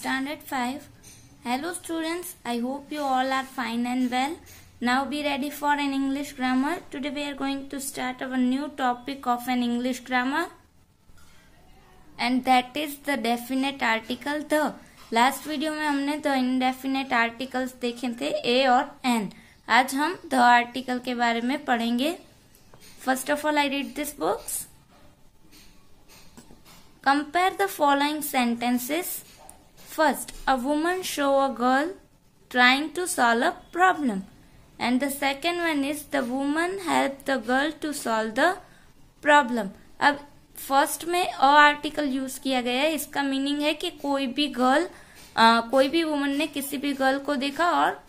Standard 5. Hello students, I hope you all are fine and well. Now be ready for an English grammar. Today we are going to start our new topic of an English grammar. And that is the definite article the. Last video में हमने the indefinite articles देखे थे ए और N. आज हम the article के बारे में पढ़ेंगे. First of all I read this books. Compare the following sentences. First, a woman show a girl trying to solve a problem. And the second one is the woman helped the girl to solve the problem. अब first में a article use किया गया है. इसका meaning है कि कोई भी वुमन ने किसी भी गर्ल को देखा और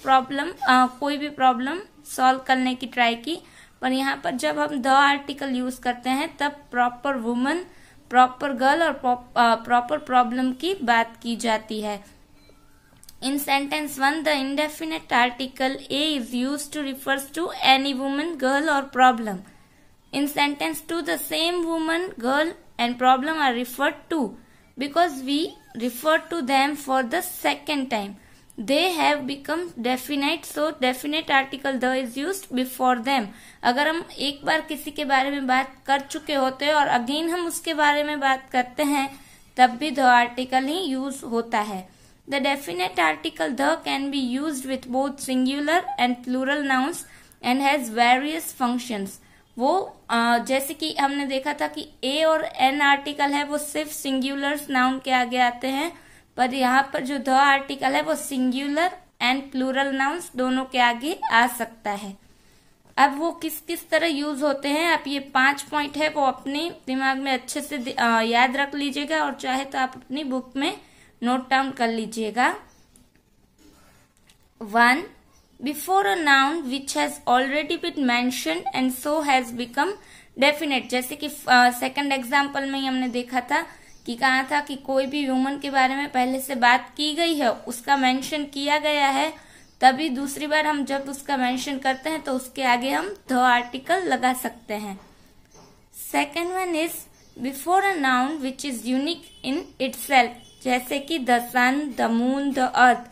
कोई भी प्रॉब्लम सॉल्व करने की ट्राई की. पर यहाँ पर जब हम द आर्टिकल यूज करते हैं तब प्रॉपर वुमन, प्रॉपर गर्ल और प्रॉपर प्रॉब्लम की बात की जाती है. In sentence 1, the indefinite article A is used to refers to any woman, girl or problem. In sentence 2, the same woman, girl and problem are referred to because we refer to them for the second time. They have become definite, so definite article the is used before them. अगर हम एक बार किसी के बारे में बात कर चुके होते हैं और अगेन हम उसके बारे में बात करते हैं तब भी the article ही यूज होता है. The definite article the can be used with both singular and plural nouns and has various functions. वो जैसे कि हमने देखा था कि ए और एन आर्टिकल है वो सिर्फ सिंगुलर नाउन के आगे आते हैं, पर यहाँ पर जो द आर्टिकल है वो सिंगुलर एंड प्लूरल नाउन्स दोनों के आगे आ सकता है. अब वो किस किस तरह यूज होते हैं, आप ये 5 पॉइंट है वो अपने दिमाग में अच्छे से याद रख लीजिएगा और चाहे तो आप अपनी बुक में नोट डाउन कर लीजिएगा. 1. Before a noun which has already been mentioned and so has become definite. जैसे कि सेकंड एग्जाम्पल में ही हमने देखा था कि कहा था कि कोई भी वुमन के बारे में पहले से बात की गई है, उसका मेंशन किया गया है, तभी दूसरी बार हम जब उसका मेंशन करते हैं तो उसके आगे हम द आर्टिकल लगा सकते हैं. Second one is before a noun which is unique in itself. जैसे कि the sun, the moon, the earth.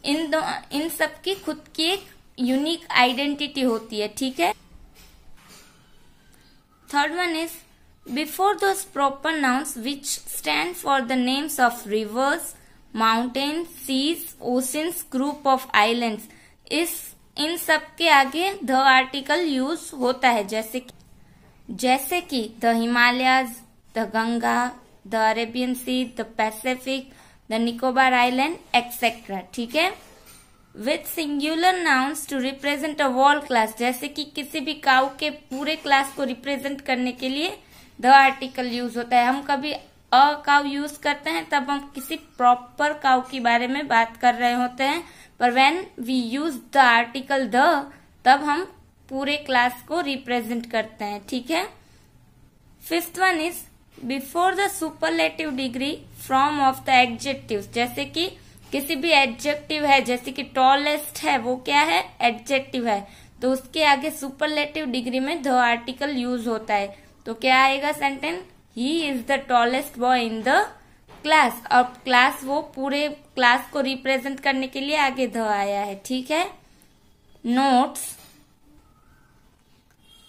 इन सब की खुद की एक यूनिक आइडेंटिटी होती है. ठीक है. Third one is before those proper nouns which stand for the names of rivers, mountain, seas, oceans, group of islands. इन सब के आगे द आर्टिकल यूज होता है. जैसे कि the Himalayas, the Ganga, the Arabian Sea, the Pacific, the Nicobar island etcetera. ठीक है. With singular nouns to represent a whole class. जैसे कि किसी भी काउ के पूरे क्लास को रिप्रेजेंट करने के लिए द आर्टिकल यूज होता है. हम कभी अ काउ यूज करते हैं तब हम किसी प्रॉपर काउ के बारे में बात कर रहे होते हैं, पर when we use the article the तब हम पूरे क्लास को रिप्रेजेंट करते हैं. ठीक है. Fifth one is before the superlative degree from of the adjective. जैसे कि किसी भी एडजेक्टिव है, जैसे कि टॉलेस्ट है, वो क्या है, एडजेक्टिव है, तो उसके आगे सुपरलेटिव डिग्री में द आर्टिकल यूज होता है. तो क्या आएगा sentence, he is the tallest boy in the class. और क्लास वो पूरे क्लास को रिप्रेजेंट करने के लिए आगे द आया है. ठीक है. Notes.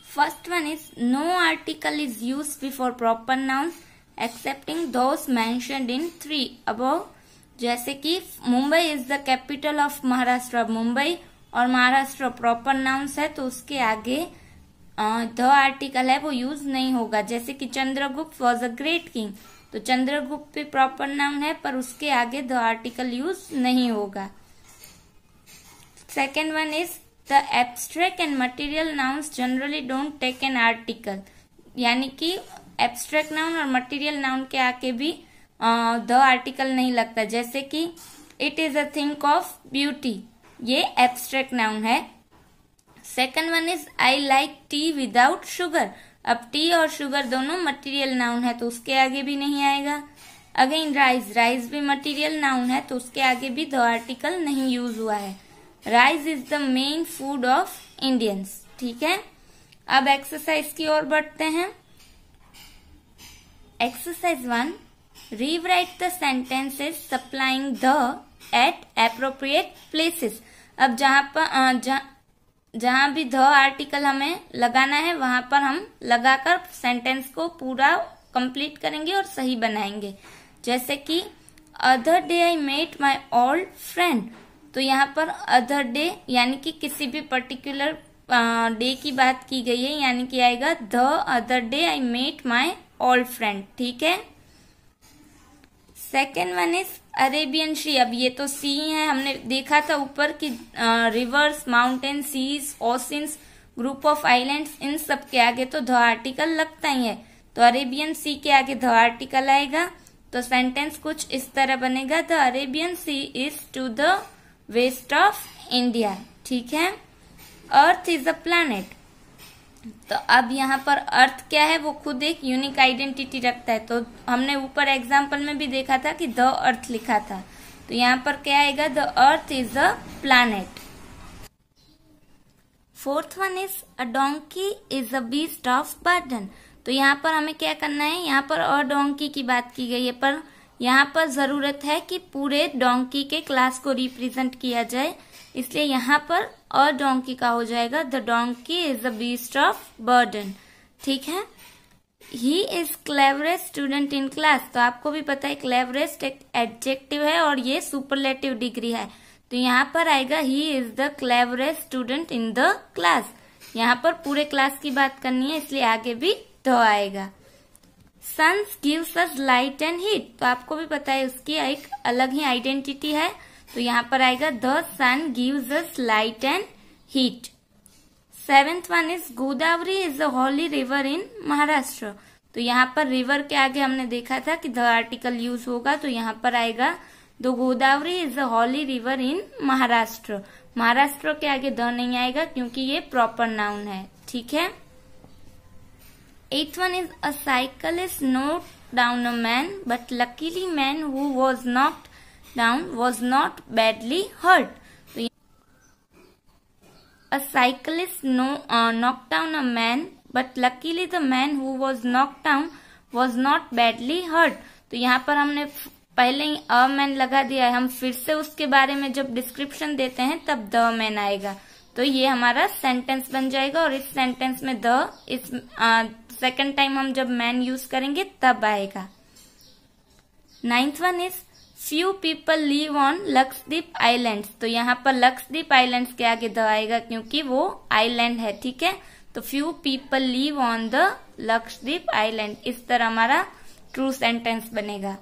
First one is no article is used before proper nouns excepting those mentioned in 3 above. जैसे कि Mumbai is the capital of Maharashtra. Mumbai और महाराष्ट्र प्रॉपर नाउन्स है तो उसके आगे द आर्टिकल है वो यूज नहीं होगा. जैसे कि Chandragupta was a great king, तो चंद्रगुप्त भी प्रॉपर नाउन है पर उसके आगे द आर्टिकल यूज नहीं होगा. Second one is The abstract and material nouns generally don't take an article. यानी कि abstract noun और material noun के आके भी the article नहीं लगता. जैसे कि it is a thing of beauty, ये abstract noun है. Second one is I like tea without sugar. अब tea और sugar दोनों material noun है तो उसके आगे भी नहीं आएगा. Again rice भी material noun है तो उसके आगे भी the article नहीं यूज हुआ है. Rice is the main food of Indians. ठीक है. अब एक्सरसाइज की ओर बढ़ते हैं. Exercise 1. Rewrite the sentences supplying the at appropriate places. अब जहाँ भी द आर्टिकल हमें लगाना है वहां पर हम लगाकर सेंटेंस को पूरा कंप्लीट करेंगे और सही बनाएंगे। जैसे कि other day I met my old friend, तो यहाँ पर अदर डे यानी कि किसी भी पर्टिकुलर डे की बात की गई है, यानी कि आएगा the other day I met my old friend. ठीक है। Second one is Arabian Sea. अब ये तो सी है, हमने देखा था ऊपर कि rivers, mountain, seas, oceans, group of islands, इन सब के आगे तो द आर्टिकल लगता ही है। तो अरेबियन सी के आगे द आर्टिकल आएगा। तो सेंटेंस कुछ इस तरह बनेगा, the Arabian Sea is to the west of India. ठीक है। अर्थ इज अ प्लैनेट, तो अब यहाँ पर अर्थ क्या है, वो खुद एक यूनिक आइडेंटिटी रखता है। तो हमने ऊपर एग्जाम्पल में भी देखा था कि द अर्थ लिखा था, तो यहाँ पर क्या आएगा, the earth is a planet. Fourth one is a donkey is a beast of burden. तो यहाँ पर हमें क्या करना है, यहाँ पर अ डोंकी की बात की गई है, पर यहाँ पर जरूरत है कि पूरे डोंकी के क्लास को रिप्रेजेंट किया जाए, इसलिए यहाँ पर अ डोंकी का हो जाएगा the donkey is the beast of burden. ठीक है। He is cleverest student in class, तो आपको भी पता है क्लेवरेस्ट एक एडजेक्टिव है और ये सुपरलेटिव डिग्री है, तो यहाँ पर आएगा he is the cleverest student in the class. यहाँ पर पूरे क्लास की बात करनी है, इसलिए आगे भी द आएगा। Suns gives us light and heat, तो आपको भी पता है उसकी एक अलग ही आइडेंटिटी है, तो यहाँ पर आएगा the sun gives us light and heat. Seventh one is Godavari is the holy river in Maharashtra, तो यहाँ पर रिवर के आगे हमने देखा था कि द आर्टिकल यूज होगा, तो यहाँ पर आएगा the Godavari is the holy river in Maharashtra. Maharashtra के आगे द नहीं आएगा क्योंकि ये प्रॉपर नाउन है। ठीक है। एथ one is a cyclist knocked down a man but luckily man who was knocked down was not badly hurt. A cyclist knocked down a man, but luckily the man who was knocked down was not badly hurt. तो यहाँ पर हमने पहले ही a man लगा दिया है, हम फिर से उसके बारे में जब डिस्क्रिप्शन देते हैं तब द मैन आएगा, तो ये हमारा सेंटेंस बन जाएगा। और इस सेंटेंस में द इस सेकेंड टाइम हम जब मैन यूज करेंगे तब आएगा। Ninth one is few people live on Lakshadweep islands, तो यहाँ पर लक्षद्वीप आइलैंड्स के आगे द आएगा क्योंकि वो आइलैंड है। ठीक है। तो few people live on the Lakshadweep island, इस तरह हमारा ट्रू सेंटेंस बनेगा।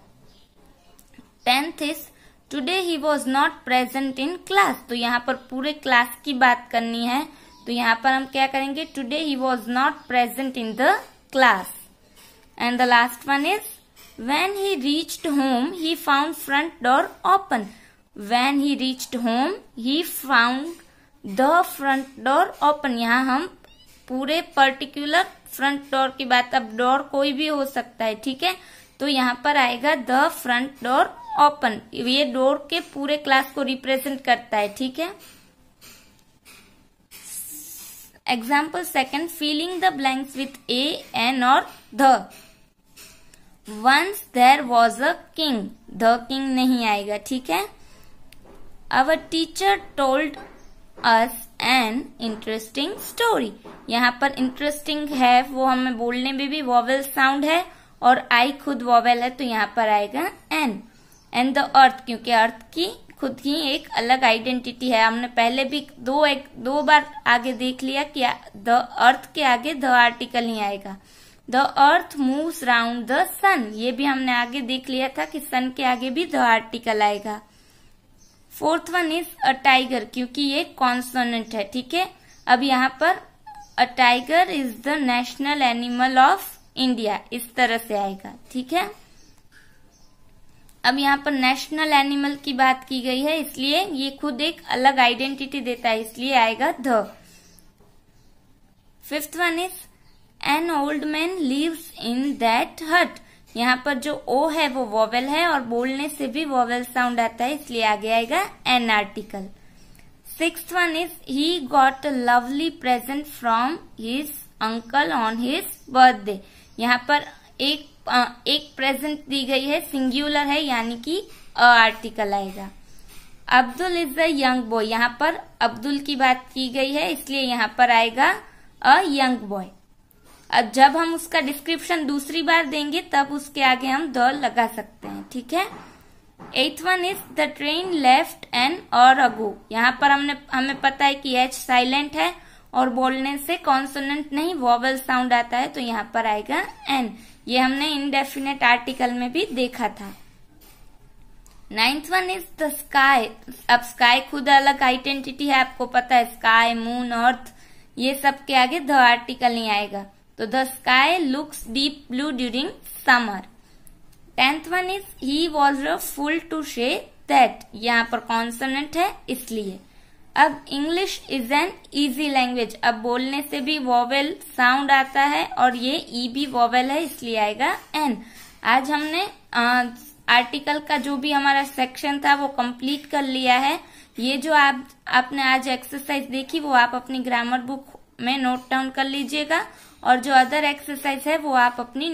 10th is today he was not present in class, तो यहाँ पर पूरे क्लास की बात करनी है, तो यहाँ पर हम क्या करेंगे, today he was not present in the class. And the last one is when he reached home he found front door open. when he reached home he found the front door open, यहाँ हम पूरे particular front door की बात, अब door कोई भी हो सकता है। ठीक है। तो यहाँ पर आएगा द फ्रंट डोर ओपन, ये डोर के पूरे क्लास को रिप्रेजेंट करता है। ठीक है। Example second, filling the blanks with a, an और the. Once there was a king, the king नहीं आएगा। ठीक है। Our teacher told us an interesting story, यहाँ पर interesting है, वो हमें बोलने में भी वॉवेल साउंड है और आई खुद वॉवेल है, तो यहाँ पर आएगा an। And the earth, क्योंकि अर्थ की खुद ही एक अलग आइडेंटिटी है, हमने पहले भी दो बार आगे देख लिया कि द अर्थ के आगे द आर्टिकल ही आएगा। The earth moves round the sun, ये भी हमने आगे देख लिया था कि सन के आगे भी द आर्टिकल आएगा। Fourth one is a tiger, क्योंकि ये कॉन्सोनेंट है। ठीक है। अब यहाँ पर a tiger is the national animal of India, इस तरह से आएगा। ठीक है। अब यहाँ पर नेशनल एनिमल की बात की गई है, इसलिए ये खुद एक अलग आइडेंटिटी देता है, इसलिए आएगा the. Fifth one is an old man lives in that hut, यहाँ पर जो ओ है वो वॉवेल है और बोलने से भी वॉवेल साउंड आता है, इसलिए आगे आएगा an article. Sixth one is he got a lovely present from his uncle on his birthday, यहाँ पर एक एक प्रेजेंट दी गई है, सिंगुलर है, यानी कि अ आर्टिकल आएगा। Abdul is a young boy, यहाँ पर अब्दुल की बात की गई है, इसलिए यहाँ पर आएगा अ यंग बॉय। अब जब हम उसका डिस्क्रिप्शन दूसरी बार देंगे तब उसके आगे हम द लगा सकते हैं, ठीक है। 8th one is the train left N और अगो। यहाँ पर हमें पता है कि एच साइलेंट है और बोलने से कॉन्सोनेंट नहीं वोवेल साउंड आता है, तो यहाँ पर आएगा एन। ये हमने इनडेफिनेट आर्टिकल में भी देखा था। 9th one is the sky. अब स्काई खुद अलग आइडेंटिटी है, आपको पता है, स्काई, मून, अर्थ, ये सब के आगे द आर्टिकल नहीं आएगा, तो the sky looks deep blue during summer. 10th one is he was a fool to say that. यहाँ पर कॉन्सोनेंट है इसलिए। अब English is an easy language. अब बोलने से भी वोवेल साउंड आता है और ये ई भी वोवेल है, इसलिए आएगा एन। आज हमने आर्टिकल का जो भी हमारा सेक्शन था वो कंप्लीट कर लिया है। ये जो आपने आज एक्सरसाइज देखी वो आप अपनी ग्रामर बुक में नोट डाउन कर लीजिएगा, और जो अदर एक्सरसाइज है वो आप अपनी